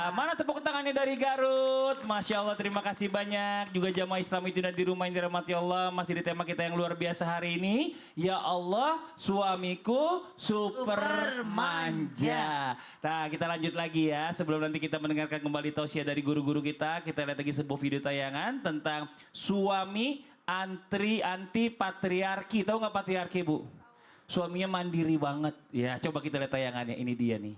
Mana tepuk tangannya dari Garut? Masya Allah, terima kasih banyak. Juga jamaah Islam itu di rumah yang dirahmati Allah. Masih di tema kita yang luar biasa hari ini. Ya Allah, suamiku super manja. Nah, kita lanjut lagi ya. Sebelum nanti kita mendengarkan kembali tausiah dari guru-guru kita lihat lagi sebuah video tayangan tentang suami anti patriarki. Tahu nggak patriarki, Bu? Suaminya mandiri banget. Ya, coba kita lihat tayangannya. Ini dia nih.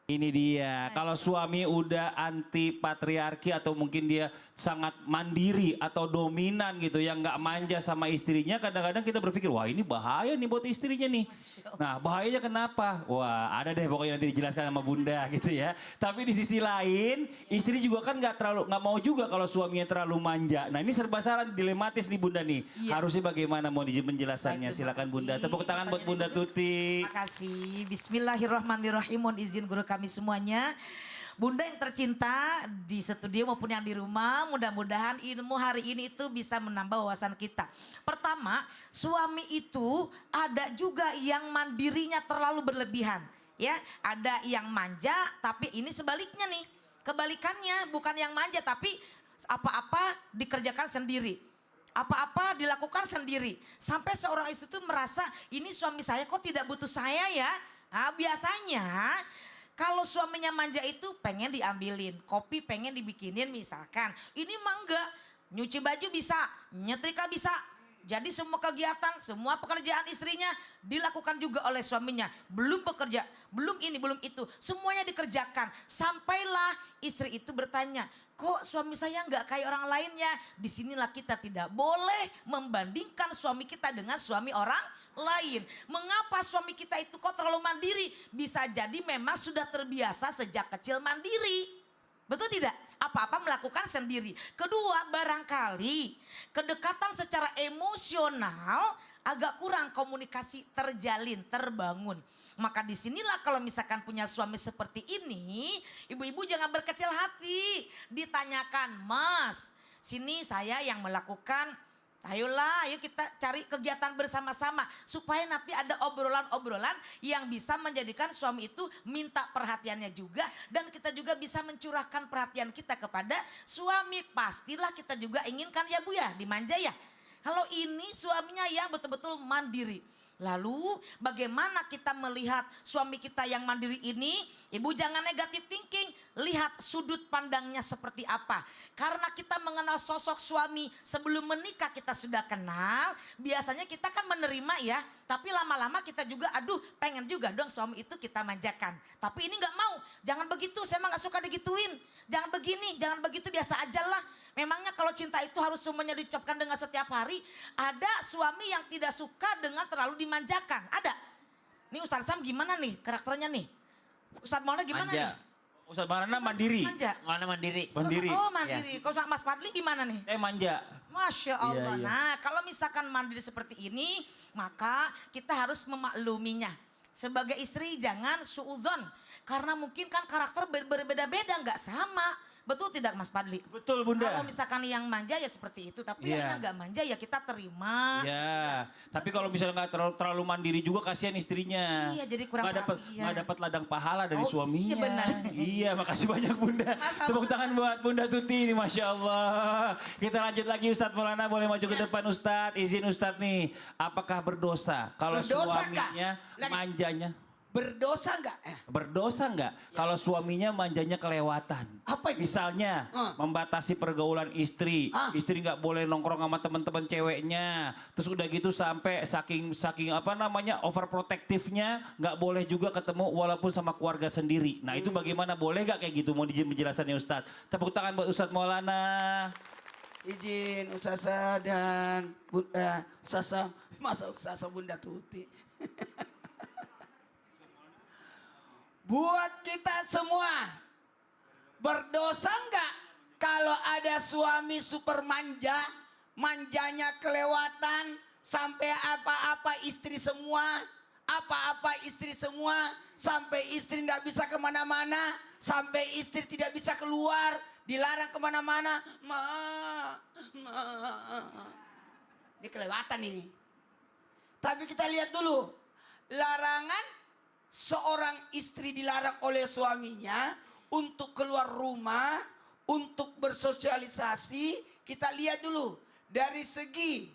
Ini dia, kalau suami udah anti patriarki atau mungkin dia sangat mandiri atau dominan gitu, yang nggak manja sama istrinya, kadang-kadang kita berpikir, wah ini bahaya nih buat istrinya nih. Nah bahayanya kenapa? Wah ada deh pokoknya nanti dijelaskan sama bunda gitu ya. Tapi di sisi lain, istri juga kan nggak mau juga kalau suaminya terlalu manja. Nah ini serba salah, dilematis nih bunda nih. Harusnya bagaimana mau penjelasannya? Silakan bunda. Tepuk tangan buat Bunda Tuti. Terima kasih. Bismillahirrahmanirrahim. Mohon izin guru kami semuanya. Bunda yang tercinta di studio maupun yang di rumah, mudah-mudahan ilmu hari ini itu bisa menambah wawasan kita. Pertama, suami itu ada juga yang mandirinya terlalu berlebihan. Ya, ada yang manja tapi ini sebaliknya nih. Kebalikannya, bukan yang manja tapi apa-apa dikerjakan sendiri. Apa-apa dilakukan sendiri. Sampai seorang istri itu merasa ini suami saya kok tidak butuh saya ya. Nah, biasanya kalau suaminya manja itu pengen diambilin, kopi pengen dibikinin misalkan. Ini mah enggak, nyuci baju bisa, nyetrika bisa. Jadi semua kegiatan, semua pekerjaan istrinya dilakukan juga oleh suaminya. Belum bekerja, belum ini, belum itu. Semuanya dikerjakan. Sampailah istri itu bertanya, kok suami saya enggak kayak orang lain ya? Disinilah kita tidak boleh membandingkan suami kita dengan suami orang lain. Mengapa suami kita itu kok terlalu mandiri? Bisa jadi memang sudah terbiasa sejak kecil mandiri. Betul tidak? Apa-apa melakukan sendiri. Kedua, barangkali kedekatan secara emosional agak kurang, komunikasi terjalin, terbangun. Maka disinilah kalau misalkan punya suami seperti ini, ibu-ibu jangan berkecil hati. Ditanyakan, Mas, sini saya yang melakukan. Ayolah, ayo kita cari kegiatan bersama-sama supaya nanti ada obrolan-obrolan yang bisa menjadikan suami itu minta perhatiannya juga dan kita juga bisa mencurahkan perhatian kita kepada suami. Pastilah kita juga inginkan ya Bu ya, dimanja ya. Kalau ini suaminya yang betul-betul mandiri. Lalu bagaimana kita melihat suami kita yang mandiri ini? Ibu jangan negatif thinking, lihat sudut pandangnya seperti apa. Karena kita mengenal sosok suami sebelum menikah kita sudah kenal. Biasanya kita kan menerima ya, tapi lama-lama kita juga aduh pengen juga dong suami itu kita manjakan. Tapi ini gak mau, jangan begitu, saya emang gak suka digituin. Jangan begini, jangan begitu, biasa aja lah. Memangnya kalau cinta itu harus semuanya diucapkan dengan setiap hari? Ada suami yang tidak suka dengan terlalu dimanjakan. Ada. Nih Ustaz Sam gimana nih karakternya nih? Ustaz Maulana gimana nih? Ustaz Maulana mandiri. Mana mandiri? Mandiri. Oh mandiri. Kalau Mas Fadli gimana nih? Manja. Masya Allah. Iya. Nah kalau misalkan mandiri seperti ini, maka kita harus memakluminya. Sebagai istri jangan suudzon. Karena mungkin kan karakter berbeda-beda, nggak sama. Betul tidak Mas Fadli? Betul Bunda. Kalau misalkan yang manja ya seperti itu, tapi yang nggak manja ya kita terima. Iya, tapi kalau misalnya nggak terlalu mandiri juga kasihan istrinya. Iya, jadi kurang perhatian. Nggak dapat ladang pahala dari suaminya. Iya benar. Iya, makasih banyak Bunda. Tepuk tangan buat Bunda Tuti ini, Masya Allah. Kita lanjut lagi Ustadz Maulana, boleh maju ke depan Ustadz. Izin Ustadz nih, apakah berdosa kalau suaminya manjanya? Berdosa enggak? Berdosa nggak kalau suaminya manjanya kelewatan? Apa itu? Misalnya membatasi pergaulan istri, istri nggak boleh nongkrong sama teman-teman ceweknya, terus udah gitu sampai saking apa namanya overprotective-nya nggak boleh juga ketemu walaupun sama keluarga sendiri. Nah itu bagaimana, boleh nggak kayak gitu? Mau dijelasin penjelasannya Ustadz. Tepuk tangan buat Ustadz Maulana. Izin Ustazah dan Ustazah, masa Ustazah Bunda Tuti. Buat kita semua, berdosa enggak kalau ada suami super manja, manjanya kelewatan, sampai apa-apa istri semua, sampai istri enggak bisa kemana-mana, sampai istri tidak bisa keluar, dilarang kemana-mana. Ini kelewatan ini. Tapi kita lihat dulu, larangan seorang istri dilarang oleh suaminya untuk keluar rumah, untuk bersosialisasi, kita lihat dulu dari segi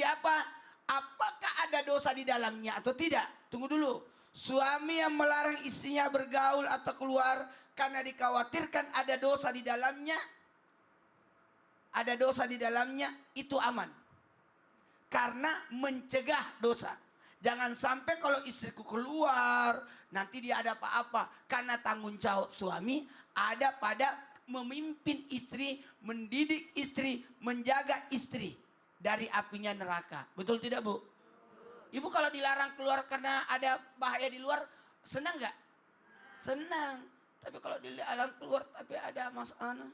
apa? Apakah ada dosa di dalamnya atau tidak? Tunggu dulu. Suami yang melarang istrinya bergaul atau keluar karena dikhawatirkan ada dosa di dalamnya, itu aman. Karena mencegah dosa. Jangan sampai kalau istriku keluar, nanti dia ada apa-apa. Karena tanggung jawab suami ada pada memimpin istri, mendidik istri, menjaga istri dari apinya neraka. Betul tidak, Bu? Ibu kalau dilarang keluar karena ada bahaya di luar, senang nggak? Senang. Tapi kalau dilarang keluar tapi ada masalah,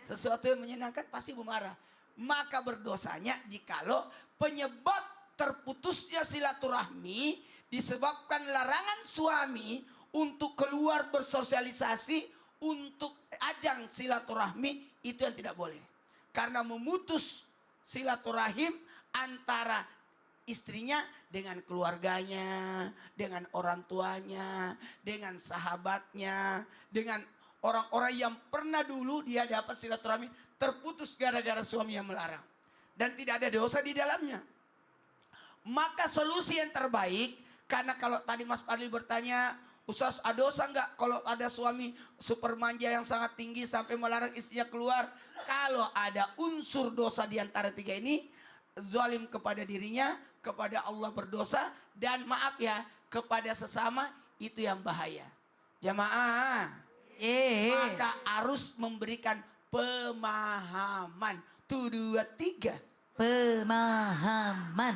sesuatu yang menyenangkan, pasti Ibu marah. Maka berdosanya jikalau penyebab terputusnya silaturahmi disebabkan larangan suami untuk keluar bersosialisasi untuk ajang silaturahmi, itu yang tidak boleh. Karena memutus silaturahim antara istrinya dengan keluarganya, dengan orang tuanya, dengan sahabatnya, dengan orang-orang yang pernah dulu dia dapat silaturahmi terputus gara-gara suami yang melarang. Dan tidak ada dosa di dalamnya. Maka solusi yang terbaik, karena kalau tadi Mas Fadli bertanya, Ustaz ada dosa enggak kalau ada suami super manja yang sangat tinggi sampai melarang istrinya keluar? Kalau ada unsur dosa di antara tiga ini, zalim kepada dirinya, kepada Allah berdosa, dan maaf ya, kepada sesama, itu yang bahaya. Jamaah, maka harus memberikan pemahaman. 1, 2, 3. Pemahaman.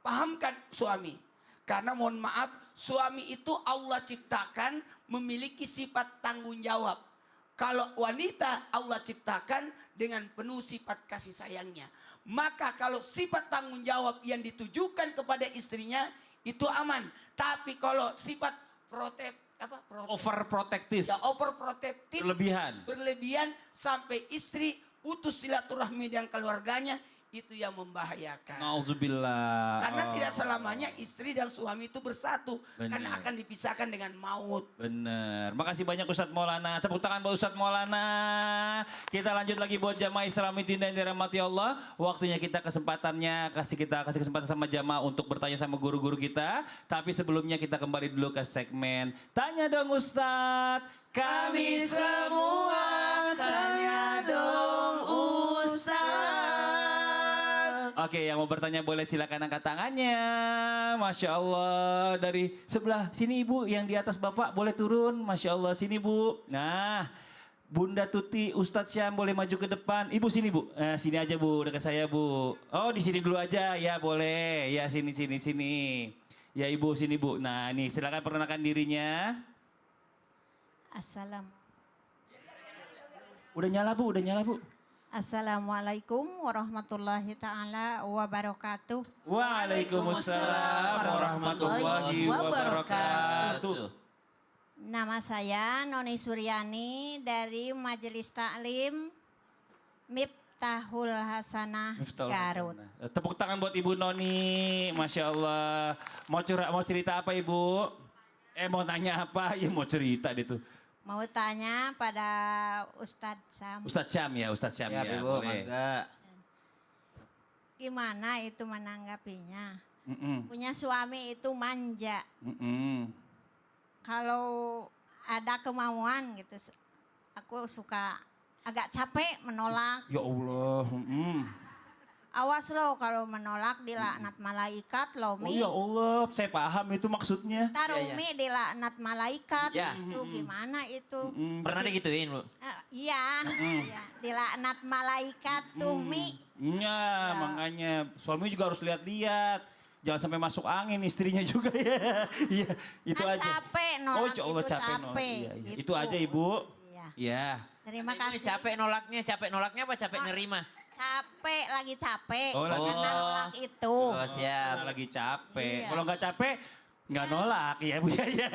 Pahamkan suami. Karena mohon maaf, suami itu Allah ciptakan memiliki sifat tanggung jawab. Kalau wanita Allah ciptakan dengan penuh sifat kasih sayangnya. Maka kalau sifat tanggung jawab yang ditujukan kepada istrinya itu aman. Tapi kalau sifat Overprotective. ya overprotective, Berlebihan sampai istri putus silaturahmi dengan keluarganya, itu yang membahayakan. Nauzubillah. Karena tidak selamanya istri dan suami itu bersatu. Benar. Karena akan dipisahkan dengan maut. Bener. Makasih banyak Ustadz Maulana. Tepuk tangan buat Ustadz Maulana. Kita lanjut lagi buat jamaah Islam yang dirahmati Allah. Waktunya kita kasih kesempatan sama jamaah untuk bertanya sama guru-guru kita. Tapi sebelumnya kita kembali dulu ke segmen Tanya Dong Ustadz. Kami semua tanya dong Ustadz. Oke, yang mau bertanya boleh silakan angkat tangannya. Masya Allah. Dari sebelah sini Ibu, yang di atas Bapak boleh turun. Masya Allah, sini Bu. Nah, Bunda Tuti, Ustadz Syam boleh maju ke depan. Ibu sini Bu. Nah, sini aja Bu, dekat saya Bu. Oh, di sini dulu aja. Ya boleh. Ya sini. Ya Ibu, sini Bu. Nah, ini silakan perkenalkan dirinya. Udah nyala Bu. Assalamualaikum warahmatullahi ta'ala wabarakatuh. Waalaikumsalam warahmatullahi wabarakatuh. Nama saya Noni Suryani dari Majelis Taklim Miftahul Hasanah Garut. Tepuk tangan buat Ibu Noni, Masya Allah. Mau cerita apa Ibu? Mau nanya apa? Ya mau cerita deh tuh. Mau tanya pada Ustadz Sam. Ustadz Syam ya, Ibu, boleh. mangga. Gimana itu menanggapinya? Mm-mm. Punya suami itu manja. Mm-mm. Kalau ada kemauan gitu, aku suka agak capek menolak. Ya Allah. Awas lo kalau menolak dilaknat malaikat lo Oh Mi. ya Allah, saya paham itu maksudnya. Tarumi dilaknat malaikat. Ya. Itu gimana itu? Pernah digituin, Bu? Iya, iya, dilaknat malaikat tuh Mi. Iya, makanya suami juga harus lihat-lihat. Jangan sampai masuk angin istrinya juga ya. Iya, itu Kan aja. capek nolak ya Allah, itu capek nolak. Iya. Gitu. Itu aja Ibu. Iya. Iya. Terima Ini kasih. capek nolaknya apa capek nerima? Capek, lagi capek. Oh, lagi Karena capek. nolak itu. Oh, siap. Lagi capek. Iya. Kalau nggak capek, nggak nolak ya Bu. Iya.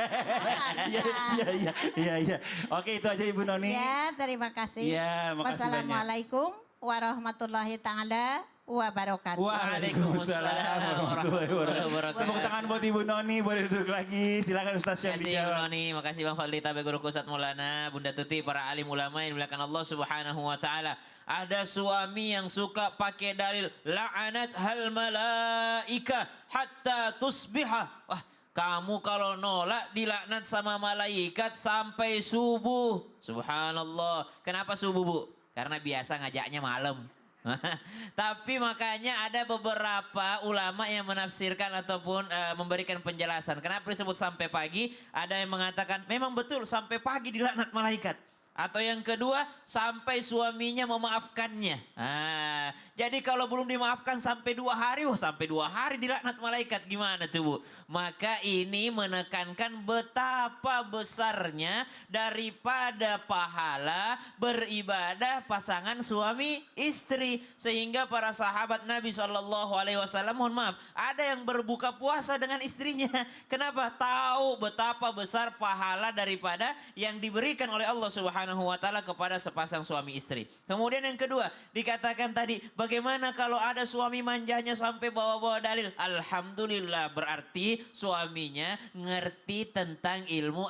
Iya. Oke, itu aja Ibu Noni. Ya, terima kasih. Iya, makasih banyak. Wassalamualaikum warahmatullahi ta'ala wabarakatuh. Waalaikumsalam warahmatullahi wabarakatuh. Tepuk tangan buat Ibu Noni, boleh duduk lagi. Silakan Ustaz yang Terima kasih Bang dijawab. Noni, makasih Bang Fadli, Tabe Guru Ustadz Maulana, Bunda Tuti, para alim ulama yang dimuliakan Allah Subhanahu wa taala. Ada suami yang suka pakai dalil la'anat hal malaika hatta tusbiha. Wah, kamu kalau nolak dilaknat sama malaikat sampai subuh. Subhanallah. Kenapa subuh, Bu? Karena biasa ngajaknya malam. Tapi makanya ada beberapa ulama yang menafsirkan ataupun memberikan penjelasan. Kenapa disebut sampai pagi? Ada yang mengatakan memang betul sampai pagi dilaknat malaikat. Atau yang kedua sampai suaminya memaafkannya. Jadi kalau belum dimaafkan sampai 2 hari, sampai 2 hari dilaknat malaikat gimana coba? Maka ini menekankan betapa besarnya daripada pahala beribadah pasangan suami istri. Sehingga para sahabat Nabi SAW, mohon maaf, ada yang berbuka puasa dengan istrinya. Kenapa? Tahu betapa besar pahala daripada yang diberikan oleh Allah Subhanahu wa taala kepada sepasang suami istri. Kemudian yang kedua, dikatakan tadi, bagaimana kalau ada suami manjanya sampai bawa-bawa dalil? Alhamdulillah, berarti suaminya ngerti tentang ilmu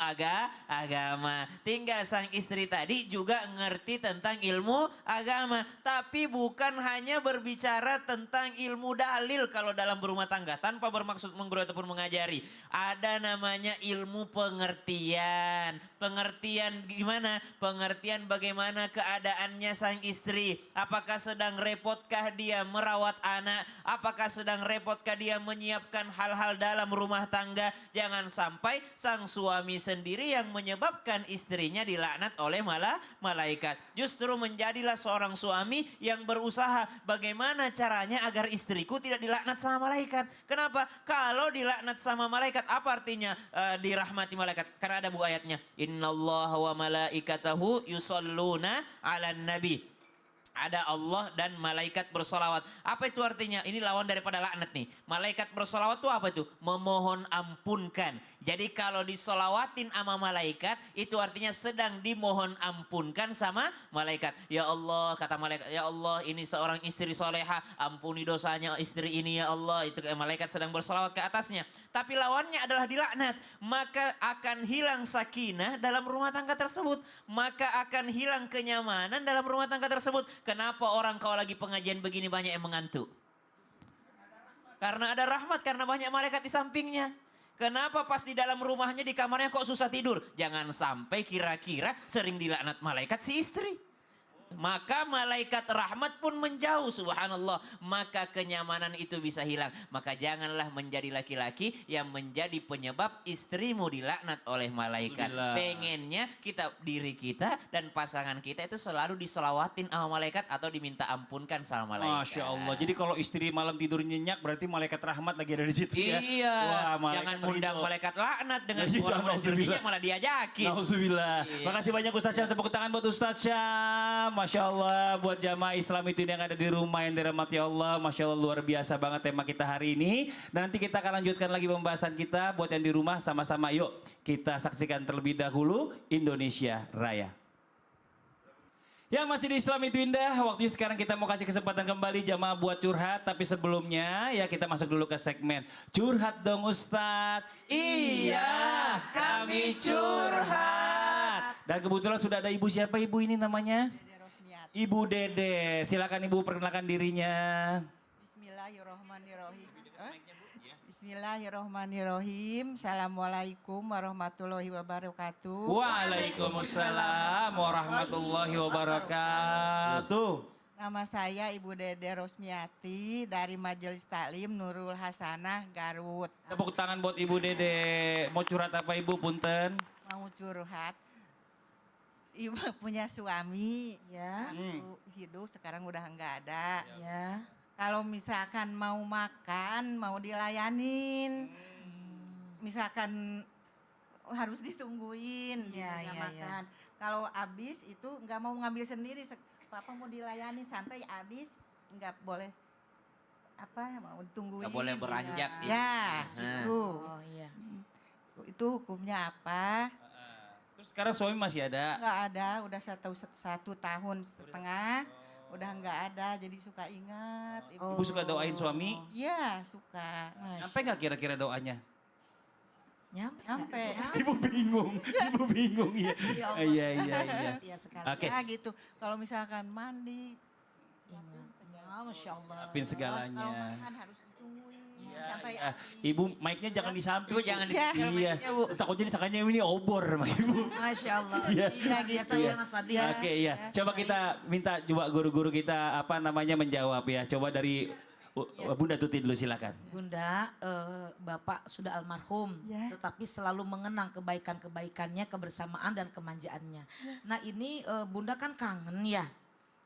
agama. Tinggal sang istri tadi juga ngerti tentang ilmu agama. Tapi bukan hanya berbicara tentang ilmu dalil kalau dalam berumah tangga, tanpa bermaksud menggurui ataupun mengajari. Ada namanya ilmu pengertian. Pengertian gimana? Pengertian bagaimana keadaannya sang istri. Apakah sedang repotkah dia merawat anak? Apakah sedang repotkah dia menyiapkan hal-hal dalam rumah tangga? Jangan sampai sang suami sendiri yang menyebabkan istrinya dilaknat oleh malaikat. Justru menjadilah seorang suami yang berusaha bagaimana caranya agar istriku tidak dilaknat sama malaikat. Kenapa? Kalau dilaknat sama malaikat, apa artinya dirahmati malaikat? Karena ada bu ayatnya. Innallaha wa malaikatahu yusalluna 'alan nabi. Ada Allah dan malaikat bersolawat. Apa itu artinya? Ini lawan daripada laknat nih. Malaikat bersolawat itu apa itu? Memohon ampunkan. Jadi kalau disolawatin sama malaikat, itu artinya sedang dimohon ampunkan sama malaikat. Ya Allah, kata malaikat, ya Allah ini seorang istri soleha, ampuni dosanya istri ini ya Allah. Itu malaikat sedang bersolawat ke atasnya. Tapi lawannya adalah dilaknat. Maka akan hilang sakinah dalam rumah tangga tersebut. Maka akan hilang kenyamanan dalam rumah tangga tersebut. Kenapa orang kalau lagi pengajian begini banyak yang mengantuk? Karena ada rahmat, karena banyak malaikat di sampingnya. Kenapa pas di dalam rumahnya di kamarnya kok susah tidur? Jangan sampai kira-kira sering dilaknat malaikat si istri. Maka malaikat rahmat pun menjauh, subhanallah. Maka kenyamanan itu bisa hilang. Maka janganlah menjadi laki-laki yang menjadi penyebab istrimu dilaknat oleh malaikat. Alhamdulillah. Pengennya diri kita dan pasangan kita itu selalu diselawatin sama malaikat atau diminta ampunkan sama malaikat. Masya Allah. Jadi kalau istri malam tidur nyenyak berarti malaikat rahmat lagi ada di situ ya. Iya. Wah, malaikat Jangan undang ridho. malaikat laknat dengan Iya, orang nauzubillah. malah diajakin. Nauzubillah. Iya. Makasih banyak Ustaz Syam. Tepuk tangan buat Ustaz Syam. Masya Allah buat jamaah Islam itu yang ada di rumah yang dirahmati Allah. Masya Allah luar biasa banget tema kita hari ini. Nanti kita akan lanjutkan lagi pembahasan kita. Buat yang di rumah sama-sama yuk kita saksikan terlebih dahulu Indonesia Raya. Ya masih di Islam itu indah. Waktunya sekarang kita mau kasih kesempatan kembali jamaah buat curhat. Tapi sebelumnya ya kita masuk dulu ke segmen Curhat Dong Ustadz. Iya kami curhat. Dan kebetulan sudah ada ibu, siapa ibu ini namanya? Ibu Dede. Silakan ibu perkenalkan dirinya. Bismillahirrahmanirrahim. Bismillahirrahmanirrahim. Assalamualaikum warahmatullahi wabarakatuh. Waalaikumsalam warahmatullahi wabarakatuh. Nama saya Ibu Dede Rosmiati dari Majelis Taklim Nurul Hasanah Garut. Tepuk tangan buat Ibu Dede. Mau curhat apa ibu punten? Mau curhat. Ibu punya suami, Ya, hidup sekarang udah nggak ada. ya. Kalau misalkan mau makan, mau dilayanin, misalkan harus ditungguin, Ya, gitu, nggak ya, ya. makan. Kalau habis itu nggak mau ngambil sendiri, papa mau dilayani sampai habis, nggak boleh mau ditungguin. Nggak boleh beranjak, Ya, ya. gitu. Oh iya. Itu hukumnya apa? Terus sekarang suami masih ada? Nggak ada, udah satu tahun setengah. udah nggak ada, jadi suka ingat. Ibu suka doain suami? Iya, suka. Sampai nggak kira-kira doanya? Nyampe. Nyampe. Ibu bingung, ibu bingung ya. Ya Allah, Iya, iya, iya. setia sekali. Oke. Ya gitu. Kalau misalkan mandi, Oh, Masya Allah. Siapin kalau segalanya. makan harus ditungguin Iya, sampai iya. habis. Ibu mic-nya jangan di samping. Ibu jangan Iya. ditinggal Iya, mic-nya, Bu. takutnya disangkanya ini obor sama ibu. Masya Allah. Iya. Iya, biasa ya Mas Fadli. Iya. Oke, iya. Coba kita minta coba guru-guru kita menjawab ya. Coba dari Bunda Tuti dulu silakan. Bunda, Bapak sudah almarhum, Ya. tetapi selalu mengenang kebaikan-kebaikannya, kebersamaan dan kemanjaannya. Nah ini Bunda kan kangen ya.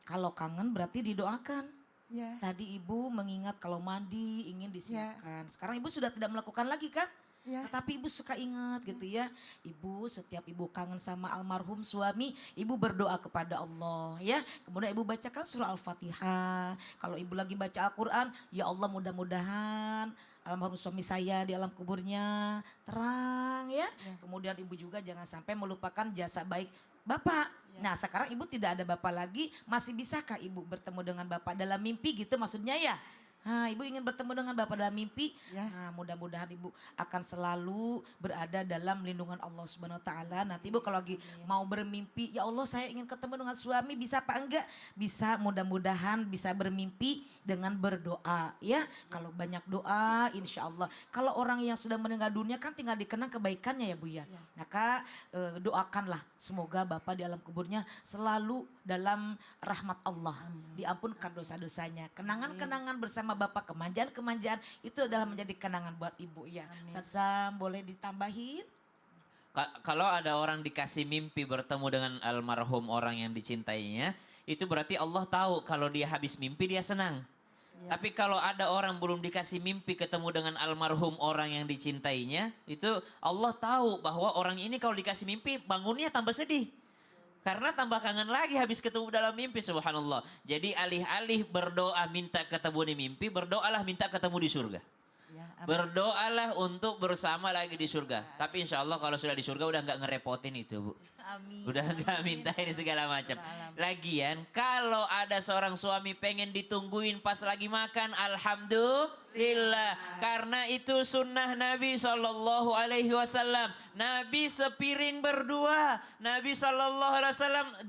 Kalau kangen berarti didoakan. Ya. Tadi Ibu mengingat kalau mandi ingin disiapkan. Sekarang Ibu sudah tidak melakukan lagi kan? Ya. Tetapi Ibu suka ingat gitu ya. Ibu setiap Ibu kangen sama almarhum suami, Ibu berdoa kepada Allah ya. Kemudian Ibu bacakan surah Al-Fatihah. Kalau Ibu lagi baca Al-Quran, ya Allah mudah-mudahan almarhum suami saya di alam kuburnya terang ya. Kemudian Ibu juga jangan sampai melupakan jasa baik Bapak. Nah sekarang Ibu tidak ada Bapak lagi, masih bisakah Ibu bertemu dengan Bapak dalam mimpi gitu maksudnya ya? Nah, Ibu ingin bertemu dengan Bapak dalam mimpi. Ya. Nah, mudah-mudahan Ibu akan selalu berada dalam lindungan Allah Subhanahu wa taala. Nanti Ibu kalau lagi mau bermimpi, ya Allah saya ingin ketemu dengan suami, bisa apa enggak? Bisa, mudah-mudahan bisa bermimpi dengan berdoa ya. Kalau banyak doa insya Allah. Kalau orang yang sudah meninggal dunia kan tinggal dikenang kebaikannya ya Bu ya. Maka doakanlah semoga Bapak di alam kuburnya selalu dalam rahmat Allah. Diampunkan dosa-dosanya. Kenangan-kenangan bersama Bapak, kemanjaan-kemanjaan itu adalah menjadi kenangan buat Ibu ya. Ustaz Sam boleh ditambahin? Kalau ada orang dikasih mimpi bertemu dengan almarhum orang yang dicintainya, itu berarti Allah tahu kalau dia habis mimpi dia senang. Tapi kalau ada orang belum dikasih mimpi ketemu dengan almarhum orang yang dicintainya, itu Allah tahu bahwa orang ini kalau dikasih mimpi bangunnya tambah sedih. Karena tambah kangen lagi habis ketemu dalam mimpi, subhanallah. Jadi alih-alih berdoa minta ketemu di mimpi, berdoalah minta ketemu di surga. Ya, Berdoalah untuk bersama lagi di surga. Tapi insya Allah kalau sudah di surga udah nggak ngerepotin itu, Bu. Amin. Udah nggak minta ini segala macam. Lagian kalau ada seorang suami pengen ditungguin pas lagi makan, alhamdulillah. Karena itu sunnah Nabi SAW. Nabi sepiring berdua. Nabi SAW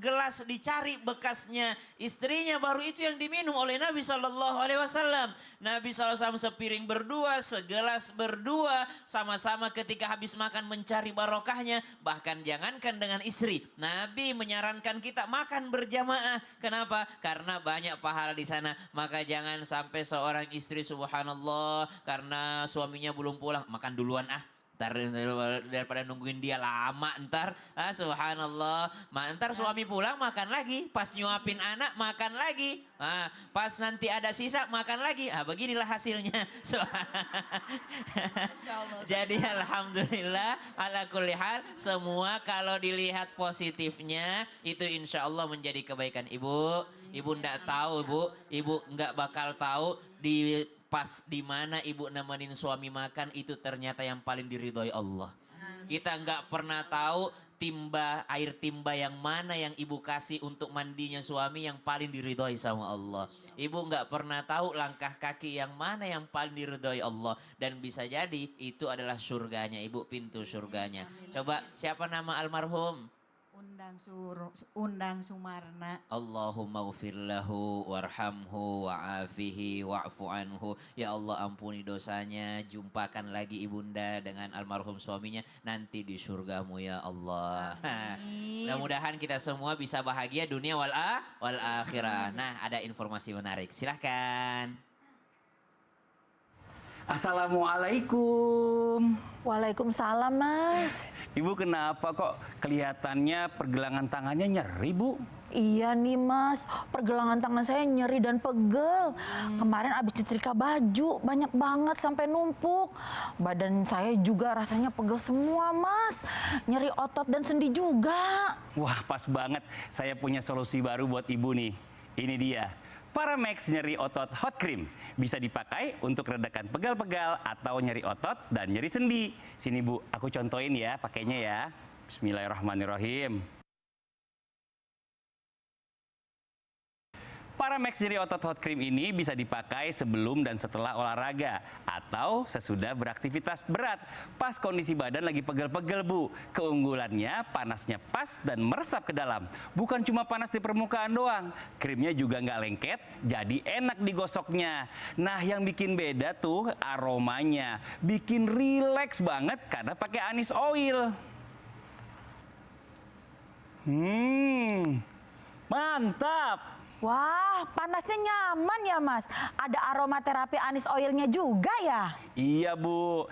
gelas dicari bekasnya istrinya, baru itu yang diminum oleh Nabi SAW. Nabi SAW sepiring berdua, segelas berdua, sama-sama ketika habis makan mencari barokahnya. Bahkan jangankan dengan istri, Nabi menyarankan kita makan berjamaah. Kenapa? Karena banyak pahala di sana. Maka jangan sampai seorang istri subhanallah karena suaminya belum pulang, makan duluan ah. Ntar daripada nungguin dia lama ntar, subhanallah. Ntar suami pulang makan lagi, pas nyuapin anak makan lagi, pas nanti ada sisa makan lagi. Beginilah hasilnya. Jadi alhamdulillah ala kulli hal, semua kalau dilihat positifnya itu insya Allah menjadi kebaikan Ibu. Ibu ndak tahu Bu, Ibu nggak bakal tahu pas di mana Ibu nemenin suami makan itu ternyata yang paling diridhoi Allah. Kita nggak pernah tahu air timba yang mana yang Ibu kasih untuk mandinya suami yang paling diridhoi sama Allah. Ibu nggak pernah tahu langkah kaki yang mana yang paling diridhoi Allah. Dan bisa jadi itu adalah surganya Ibu, pintu surganya. Coba siapa nama almarhum? Undang Sumarna. Allahumma ghfir lahu warhamhu wa'afihi wa'fu anhu. Ya Allah ampuni dosanya, jumpakan lagi ibunda dengan almarhum suaminya nanti di surgamu ya Allah. Mudah-mudahan kita semua bisa bahagia dunia wal akhirah. Nah, ada informasi menarik. Silahkan. Assalamualaikum. Waalaikumsalam, Mas. Ibu kenapa kok kelihatannya pergelangan tangannya nyeri, Bu? Iya nih, Mas. Pergelangan tangan saya nyeri dan pegel. Kemarin abis nyetrika baju, banyak banget sampai numpuk. Badan saya juga rasanya pegel semua, Mas. Nyeri otot dan sendi juga. Wah, pas banget. Saya punya solusi baru buat Ibu nih. Ini dia. Paramex nyeri otot hot cream bisa dipakai untuk redakan pegal-pegal atau nyeri otot dan nyeri sendi. Sini Bu, aku contohin ya pakainya ya. Bismillahirrahmanirrahim. Paramex nyeri otot hot cream ini bisa dipakai sebelum dan setelah olahraga atau sesudah beraktivitas berat. Pas kondisi badan lagi pegel-pegel, Bu. Keunggulannya panasnya pas dan meresap ke dalam. Bukan cuma panas di permukaan doang, krimnya juga nggak lengket, jadi enak digosoknya. Nah, yang bikin beda tuh aromanya. Bikin rileks banget karena pakai anis oil. Mantap. Wah, panasnya nyaman ya Mas. Ada aromaterapi anis oilnya juga ya? Iya, Bu.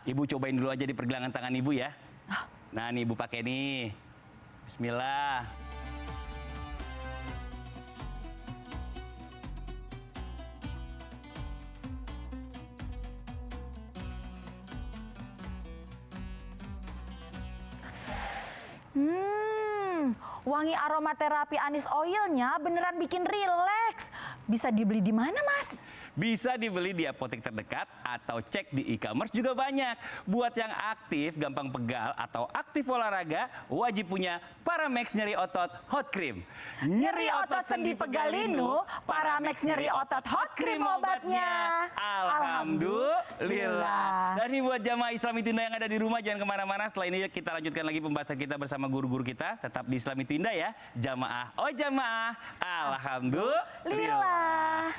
Ibu cobain dulu aja di pergelangan tangan Ibu ya. Nah, nih Ibu pakai nih. Bismillah. Wangi aromaterapi anis oilnya beneran bikin rileks. Bisa dibeli di mana, Mas? Bisa dibeli di apotek terdekat atau cek di e-commerce juga banyak. Buat yang aktif, gampang pegal atau aktif olahraga, wajib punya Paramex nyeri otot hot cream. Nyeri otot sendi pegal linu, Paramex nyeri otot hot cream obatnya. Alhamdulillah. Dan ini buat jamaah Islami Tunda yang ada di rumah, jangan kemana-mana. Setelah ini kita lanjutkan lagi pembahasan kita bersama guru-guru kita. Tetap di Islami Tunda ya. Jamaah, oh jamaah. Alhamdulillah. Lillah.